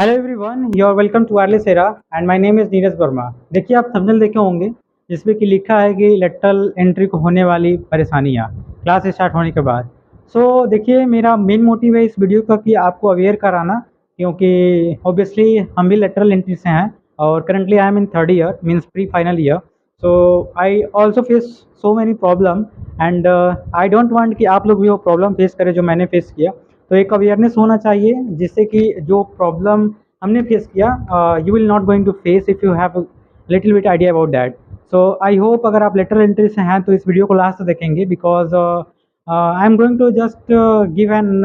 Hello everyone, you are welcome to wireless era and my name is Neeraj Verma. देखिए, आप thumbnail देखे होंगे जिसमें कि लिखा है कि लेटरल एंट्री को होने वाली परेशानियाँ क्लास स्टार्ट होने के बाद। देखिए, मेरा मेन मोटिव है इस वीडियो का कि आपको अवेयर कराना, क्योंकि ऑब्वियसली हम भी लेटरल एंट्री से हैं और currently I am in third year means pre final year. So I also face so many problem and I don't want कि आप लोग भी वो प्रॉब्लम फेस करें जो मैंने फेस किया। तो एक अवेयरनेस होना चाहिए जिससे कि जो प्रॉब्लम हमने फेस किया you will not going to face if you have little bit idea about that. So I hope अगर आप लेटरल एंट्री से हैं तो इस वीडियो को लास्ट तक देखेंगे, because I am going to just give an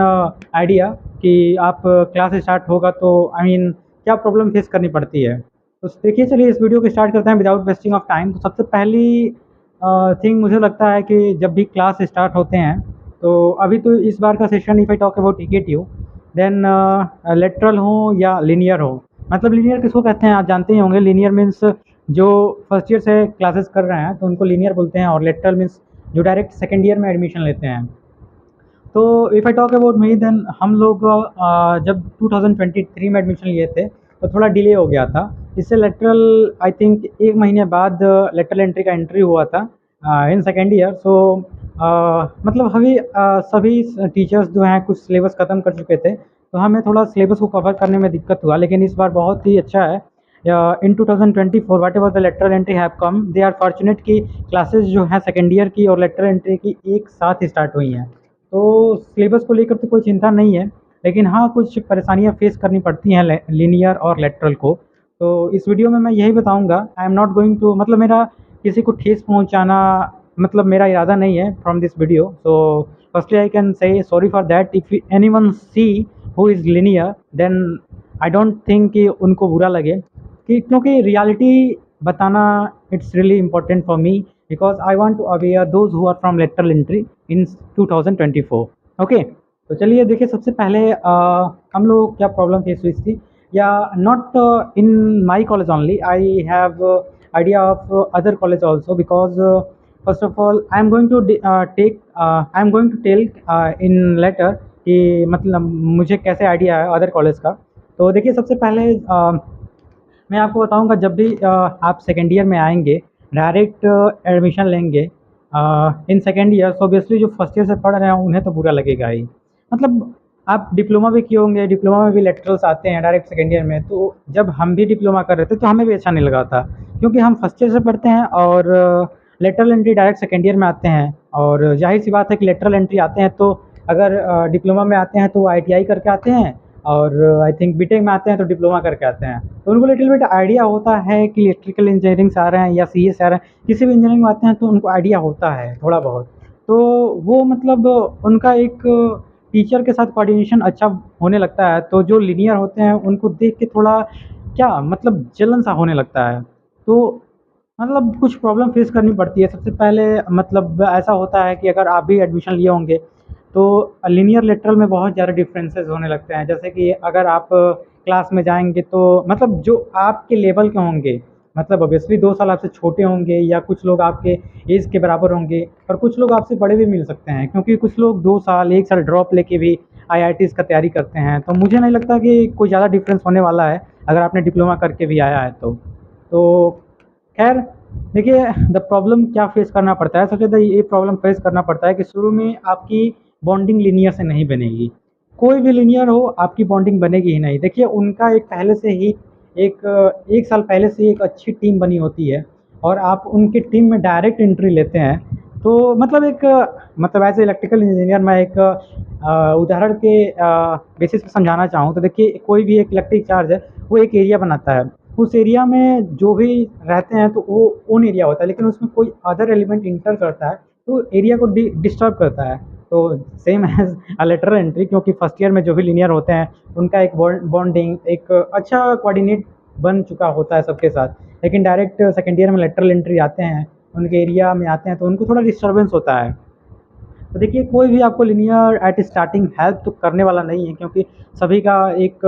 idea कि आप क्लास स्टार्ट होगा तो आई मीन क्या प्रॉब्लम फेस करनी पड़ती है। तो देखिए, चलिए इस वीडियो को स्टार्ट करते हैं विदाउट वेस्टिंग ऑफ टाइम। तो सबसे पहली थिंग मुझे लगता है कि जब भी क्लास स्टार्ट होते हैं, तो अभी तो इस बार का session if I talk about TKTU, then lateral हो या लीनियर हो। मतलब लीनियर किसको कहते हैं आप जानते ही होंगे। लीनियर मीन्स जो फर्स्ट ईयर से क्लासेस कर रहे हैं तो उनको लीनियर बोलते हैं, और लेटरल मीन्स जो डायरेक्ट सेकेंड ईयर में एडमिशन लेते हैं। तो if I talk about me, then हम लोग जब 2023 में एडमिशन लिए थे तो थोड़ा डिले हो गया था। इससे लेटरल आई थिंक एक महीने बाद लेटरल एंट्री का एंट्री हुआ था इन सेकेंड ईयर। मतलब अभी सभी टीचर्स जो हैं कुछ सिलेबस ख़त्म कर चुके थे, तो हमें थोड़ा सिलेबस को कवर करने में दिक्कत हुआ। लेकिन इस बार बहुत ही अच्छा है। In 2024 whatever the lateral entry have come, they are fortunate कि क्लासेस जो हैं सेकेंड ईयर की और लेटरल एंट्री की एक साथ स्टार्ट हुई हैं। तो सिलेबस को लेकर तो कोई चिंता नहीं है, लेकिन हाँ, कुछ परेशानियाँ फेस करनी पड़ती हैं लीनियर और लेटरल को। तो इस वीडियो में मैं यही बताऊँगा। I am not going to, मतलब मेरा किसी को ठेस पहुँचाना मतलब मेरा इरादा नहीं है from this video. So firstly I can say sorry for that if anyone see who is linear, then I don't think कि उनको बुरा लगे, कि क्योंकि रियलिटी बताना it's really important for me, because I want to aware those who are from lateral entry in 2024। Okay, तो चलिए देखिए, सबसे पहले हम लोग क्या प्रॉब्लम फेस हुई थी, या not in my college only, I have idea of other college also, because first of all I am going to take I am going to tell in letter कि मतलब मुझे कैसे आइडिया है other college का। तो देखिए, सबसे पहले मैं आपको बताऊंगा, जब भी आप सेकेंड ईयर में आएंगे, डायरेक्ट एडमिशन लेंगे इन सेकेंड ईयर, तो ऑब्वियसली जो फर्स्ट ईयर से पढ़ रहे हैं उन्हें तो बुरा लगेगा ही। मतलब आप डिप्लोमा भी किए होंगे, डिप्लोमा में भी लेटरल्स आते हैं डायरेक्ट सेकेंड ईयर में। तो जब हम भी डिप्लोमा कर रहे थे तो हमें भी अच्छा नहीं लगा था, क्योंकि हम फर्स्ट ईयर से पढ़ते हैं और lateral entry direct second year में आते हैं। और जाहिर सी बात है कि लेटरल एंट्री आते हैं तो अगर डिप्लोमा में आते हैं तो आईटीआई करके आते हैं, और आई थिंक बीटेक में आते हैं तो डिप्लोमा करके आते हैं। तो उनको लिटिल बिट आइडिया होता है कि इलेक्ट्रिकल इंजीनियरिंग से आ रहे हैं या सीए से आ रहे हैं, किसी भी इंजीनियरिंग में आते हैं तो उनको आइडिया होता है थोड़ा बहुत। तो वो मतलब उनका एक टीचर के साथ कोऑर्डिनेशन अच्छा होने लगता है। तो जो लीनियर होते हैं उनको देख के थोड़ा क्या मतलब जलन सा होने लगता है। तो मतलब कुछ प्रॉब्लम फेस करनी पड़ती है। सबसे पहले मतलब ऐसा होता है कि अगर आप भी एडमिशन लिए होंगे तो लीनियर लेटरल में बहुत ज़्यादा डिफरेंसेस होने लगते हैं। जैसे कि अगर आप क्लास में जाएंगे तो मतलब जो आपके लेवल के होंगे, मतलब ऑब्वियसली 2 साल आपसे छोटे होंगे, या कुछ लोग आपके एज के बराबर होंगे, और कुछ लोग आपसे बड़े भी मिल सकते हैं, क्योंकि कुछ लोग 2 साल 1 साल ड्रॉप लेके भी आईआईटीज़ का तैयारी करते हैं। तो मुझे नहीं लगता कि कोई ज़्यादा डिफरेंस होने वाला है अगर आपने डिप्लोमा करके भी आया है तो खैर, देखिए, द प्रॉब्लम क्या फेस करना पड़ता है, सबसे ज़्यादा ये प्रॉब्लम फेस करना पड़ता है कि शुरू में आपकी बॉन्डिंग लीनियर से नहीं बनेगी। कोई भी लीनियर हो, आपकी बॉन्डिंग बनेगी ही नहीं। देखिए, उनका एक पहले से ही एक साल पहले से एक अच्छी टीम बनी होती है, और आप उनकी टीम में डायरेक्ट एंट्री लेते हैं। तो मतलब मतलब एज ए इलेक्ट्रिकल इंजीनियर मैं एक उदाहरण के बेसिस पे समझाना चाहूँ तो देखिए, कोई भी एक इलेक्ट्रिक चार्ज है, वो एक एरिया बनाता है। उस एरिया में जो भी रहते हैं तो वो ओन एरिया होता है, लेकिन उसमें कोई अदर एलिमेंट इंटर करता है तो एरिया को डिस्टर्ब करता है। तो same as a lateral entry, क्योंकि फर्स्ट ईयर में जो भी लीनियर होते हैं उनका एक बॉन्डिंग एक अच्छा कोऑर्डिनेट बन चुका होता है सबके साथ, लेकिन डायरेक्ट सेकेंड ईयर में लेटरल एंट्री आते हैं, उनके एरिया में आते हैं तो उनको थोड़ा डिस्टर्बेंस होता है। तो देखिए, कोई भी आपको लीनियर एट स्टार्टिंग हेल्प तो करने वाला नहीं है, क्योंकि सभी का एक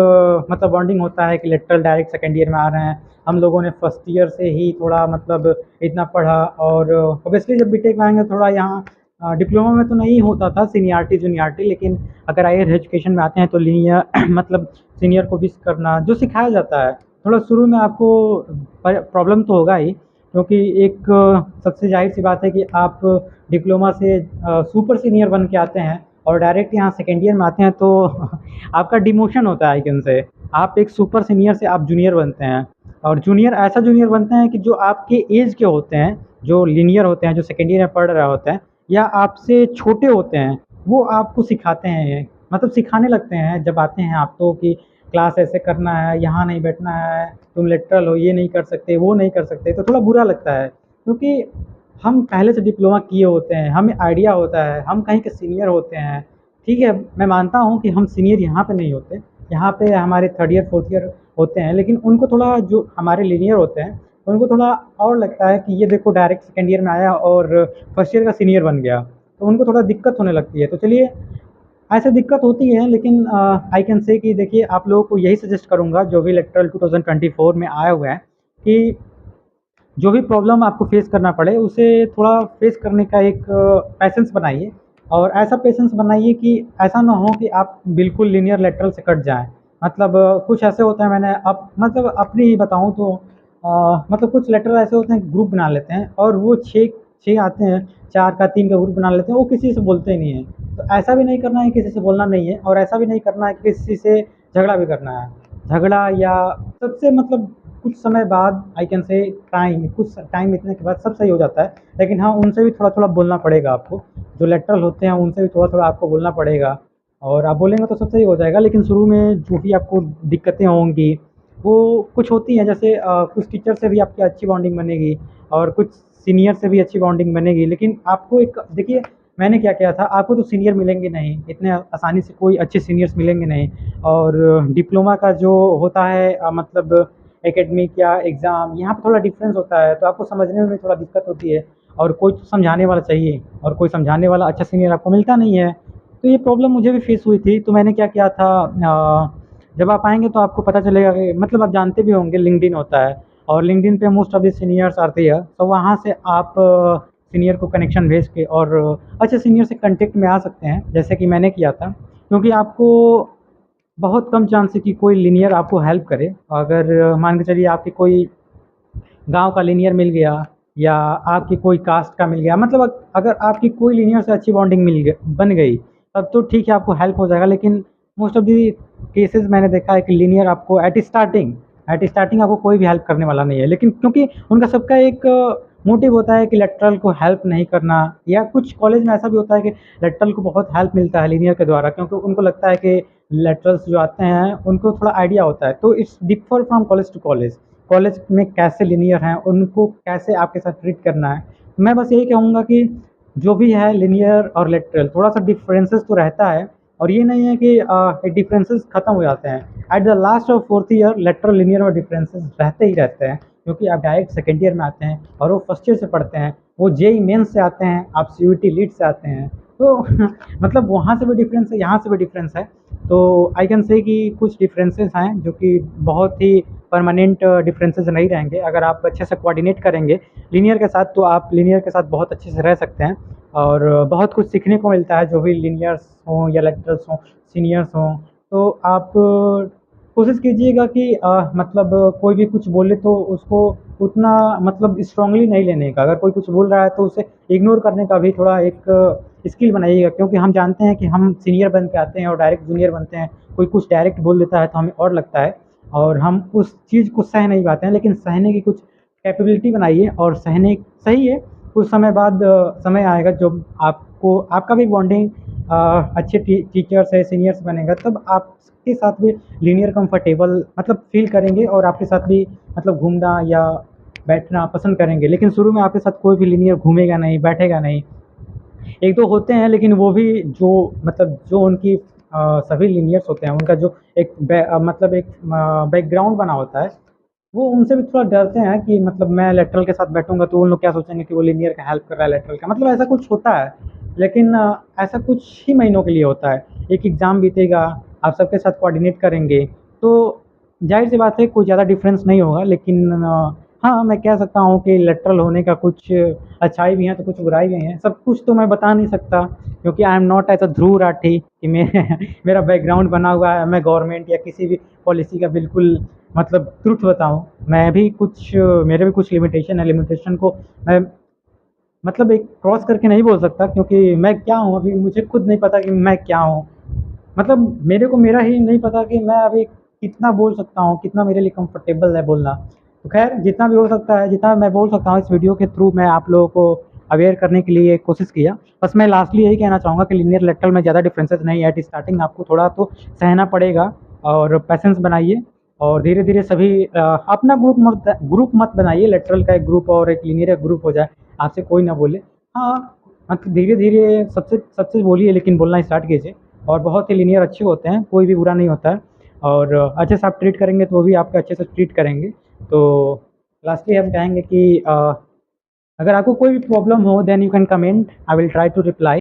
मतलब बॉन्डिंग होता है कि लेटरल डायरेक्ट सेकेंड ईयर में आ रहे हैं। हम लोगों ने फर्स्ट ईयर से ही थोड़ा मतलब इतना पढ़ा, और ऑब्वियसली जब बीटेक में आएंगे थोड़ा यहाँ डिप्लोमा में तो नहीं होता था सीनियरिटी जूनियरिटी, लेकिन अगर हायर एजुकेशन में आते हैं तो लीनियर मतलब सीनियर को विश करना जो सिखाया जाता है। थोड़ा शुरू में आपको प्रॉब्लम तो होगा ही, क्योंकि एक सबसे जाहिर सी बात है कि आप डिप्लोमा से सुपर सीनियर बन के आते हैं और डायरेक्ट यहाँ सेकेंड ईयर में आते हैं, तो आपका डिमोशन होता है एकदम से। आप एक सुपर सीनियर से आप जूनियर बनते हैं, और जूनियर ऐसा जूनियर बनते हैं कि जो आपके एज के होते हैं, जो लीनियर होते हैं, जो सेकेंड ईयर में पढ़ रहे होते हैं या आपसे छोटे होते हैं, वो आपको सिखाते हैं, मतलब सिखाने लगते हैं जब आते हैं आप तो, कि क्लास ऐसे करना है, यहाँ नहीं बैठना है, तुम लेटरल हो, ये नहीं कर सकते, वो नहीं कर सकते। तो थोड़ा बुरा लगता है, क्योंकि हम पहले से डिप्लोमा किए होते हैं, हमें आइडिया होता है, हम कहीं के सीनियर होते हैं। ठीक है, मैं मानता हूँ कि हम सीनियर यहाँ पे नहीं होते, यहाँ पे हमारे थर्ड ईयर फोर्थ ईयर होते हैं, लेकिन उनको थोड़ा, जो हमारे लीनियर होते हैं, उनको थोड़ा और लगता है कि ये देखो डायरेक्ट सेकेंड ईयर में आया और फर्स्ट ईयर का सीनियर बन गया, तो उनको थोड़ा दिक्कत होने लगती है। तो चलिए, ऐसे दिक्कत होती है, लेकिन आई कैन से कि देखिए, आप लोगों को यही सजेस्ट करूँगा जो भी इलेक्ट्रल 2024 में आए हुए हैं, कि जो भी प्रॉब्लम आपको फेस करना पड़े उसे थोड़ा फेस करने का एक पैसेंस बनाइए, और ऐसा पेशेंस बनाइए कि ऐसा ना हो कि आप बिल्कुल लीनियर लेटरल से कट जाएं। मतलब कुछ ऐसे होता है, मैंने अब मतलब अपनी ही बताऊं तो मतलब कुछ लेटरल ऐसे होते हैं, ग्रुप बना लेते हैं और वो छः छः आते हैं, चार का तीन का ग्रुप बना लेते हैं, वो किसी से बोलते ही नहीं है। तो ऐसा भी नहीं करना है, किसी से बोलना नहीं है, और ऐसा भी नहीं करना है कि किसी से झगड़ा भी करना है। झगड़ा या सबसे मतलब कुछ समय बाद, आई कैन से टाइम, कुछ टाइम बीतने के बाद सब सही हो जाता है, लेकिन हाँ, उनसे भी थोड़ा थोड़ा बोलना पड़ेगा आपको। जो लेटरल होते हैं उनसे भी थोड़ा थोड़ा आपको बोलना पड़ेगा, और आप बोलेंगे तो सब सही हो जाएगा। लेकिन शुरू में जो भी आपको दिक्कतें होंगी वो कुछ होती हैं, जैसे कुछ टीचर से भी आपकी अच्छी बॉन्डिंग बनेगी और कुछ सीनियर से भी अच्छी बॉन्डिंग बनेगी, लेकिन आपको एक देखिए, मैंने क्या किया था, आपको तो सीनियर मिलेंगे नहीं इतने आसानी से, कोई अच्छे सीनियर्स मिलेंगे नहीं। और डिप्लोमा का जो होता है मतलब एकेडमिक या एग्ज़ाम, यहाँ पे थोड़ा डिफरेंस होता है, तो आपको समझने में थोड़ा दिक्कत होती है, और कोई समझाने वाला चाहिए, और कोई समझाने वाला अच्छा सीनियर आपको मिलता नहीं है। तो ये प्रॉब्लम मुझे भी फेस हुई थी। तो मैंने क्या किया था, जब आप आएँगे तो आपको पता चलेगा कि मतलब आप जानते भी होंगे, लिंक्डइन होता है, और लिंक्डइन पे मोस्ट ऑफ द सीनियर्स आते हैं, तो वहाँ से आप सीनियर को कनेक्शन भेज के और अच्छे सीनियर से कॉन्टैक्ट में आ सकते हैं, जैसे कि मैंने किया था। क्योंकि आपको बहुत कम चांस है कि कोई लीनियर आपको हेल्प करे। अगर मान के चलिए आपकी कोई गाँव का लीनियर मिल गया, या आपकी कोई कास्ट का मिल गया, मतलब अगर आपकी कोई लीनियर से अच्छी बॉन्डिंग बन गई, तब तो ठीक है, आपको हेल्प हो जाएगा। लेकिन मोस्ट ऑफ दी केसेस मैंने देखा है कि लीनियर आपको एट स्टार्टिंग आपको कोई भी हेल्प करने वाला नहीं है, लेकिन क्योंकि उनका सबका एक मोटिव होता है कि लेटरल को हेल्प नहीं करना, या कुछ कॉलेज में ऐसा भी होता है कि लेटरल को बहुत हेल्प मिलता है लीनियर के द्वारा, क्योंकि उनको लगता है कि लेटरल्स जो आते हैं उनको थोड़ा आइडिया होता है। तो it's differ from college to college, college में कैसे लीनियर हैं, उनको कैसे आपके साथ ट्रीट करना है। मैं बस यही कहूँगा कि जो भी है लीनियर और लेटरल, थोड़ा सा डिफरेंसेस तो रहता है, और ये नहीं है कि डिफरेंसेस खत्म हो जाते हैं। At the last of fourth year lateral linear में डिफरेंसेस रहते ही रहते हैं, क्योंकि आप डायरेक्ट सेकेंड ईयर में आते हैं और वो फर्स्ट ईयर से पढ़ते हैं, वो जेई मेंस से आते हैं, आप सीयूटी लीड से आते हैं। तो मतलब वहाँ से भी डिफरेंस है, यहाँ से भी डिफरेंस है। तो आई कैन से कि कुछ डिफरेंसेस हैं जो कि बहुत ही परमानेंट डिफरेंसेस नहीं रहेंगे। अगर आप अच्छे से कोऑर्डिनेट करेंगे लीनियर के साथ, तो आप लीनियर के साथ बहुत अच्छे से रह सकते हैं, और बहुत कुछ सीखने को मिलता है, जो भी लीनियर्स हों या लेटरल्स हों, सीनियर्स हों। तो आप कोशिश कीजिएगा कि मतलब कोई भी कुछ बोले तो उसको उतना मतलब स्ट्रांगली नहीं लेने का। अगर कोई कुछ बोल रहा है तो उसे इग्नोर करने का भी थोड़ा एक स्किल बनाइएगा, क्योंकि हम जानते हैं कि हम सीनियर बन के आते हैं और डायरेक्ट जूनियर बनते हैं। कोई कुछ डायरेक्ट बोल देता है तो हमें और लगता है, और हम उस चीज़ को सह नहीं पाते हैं, लेकिन सहने की कुछ कैपेबिलिटी बनाइए, और सहने सही है। कुछ समय बाद समय आएगा जब आपको आपका भी बॉन्डिंग अच्छे टीचर से सीनियर से बनेगा, तब आपके साथ भी लीनियर कंफर्टेबल मतलब फील करेंगे, और आपके साथ भी मतलब घूमना या बैठना पसंद करेंगे। लेकिन शुरू में आपके साथ कोई भी लीनियर घूमेगा नहीं, बैठेगा नहीं। एक दो होते हैं, लेकिन वो भी जो मतलब जो उनकी सभी लीनियर्स होते हैं, उनका जो एक मतलब एक बैकग्राउंड बना होता है, वो उनसे भी थोड़ा डरते हैं कि मतलब मैं लेटरल के साथ बैठूंगा तो उन लोग क्या सोचेंगे कि वो लीनियर का हेल्प कर रहा है लेटरल का, मतलब ऐसा कुछ होता है। लेकिन ऐसा कुछ ही महीनों के लिए होता है। एक एग्ज़ाम बीतेगा, आप सबके साथ कोऑर्डिनेट करेंगे, तो जाहिर सी बात है कोई ज़्यादा डिफरेंस नहीं होगा। लेकिन हाँ, मैं कह सकता हूँ कि लेटरल होने का कुछ अच्छाई भी हैं, तो कुछ बुराई भी हैं। सब कुछ तो मैं बता नहीं सकता क्योंकि I am not as a Dhruv Rathee कि मैं मेरा बैकग्राउंड बना हुआ है, मैं गवर्नमेंट या किसी भी पॉलिसी का बिल्कुल मतलब ट्रुथ बताऊँ। मैं भी कुछ मेरे भी कुछ लिमिटेशन है, लिमिटेशन को मैं मतलब एक क्रॉस करके नहीं बोल सकता क्योंकि मैं क्या हूँ अभी मुझे खुद नहीं पता कि मैं क्या हूँ। मतलब मेरे को मेरा ही नहीं पता कि मैं अभी कितना बोल सकता हूँ, कितना मेरे लिए कंफर्टेबल है बोलना। तो खैर जितना भी हो सकता है, जितना मैं बोल सकता हूँ इस वीडियो के थ्रू मैं आप लोगों को अवेयर करने के लिए कोशिश किया। बस मैं लास्टली यही कहना चाहूँगा कि लीनियर लेटरल में ज़्यादा डिफरेंसेस नहीं है। एट स्टार्टिंग आपको थोड़ा तो सहना पड़ेगा और पेशेंस बनाइए और धीरे-धीरे सभी अपना ग्रुप मत बनाइए, लेटरल का एक ग्रुप और एक लीनियर का ग्रुप हो जाए, आपसे कोई ना बोले। हाँ, मतलब धीरे-धीरे सबसे सबसे बोलिए लेकिन बोलना स्टार्ट कीजिए और बहुत ही लीनियर अच्छे होते हैं, कोई भी बुरा नहीं होता है और अच्छे से आप ट्रीट करेंगे तो वो भी आपको अच्छे से ट्रीट करेंगे। तो लास्टली हम कहेंगे कि अगर आपको कोई भी प्रॉब्लम हो then you can comment, I will try to reply.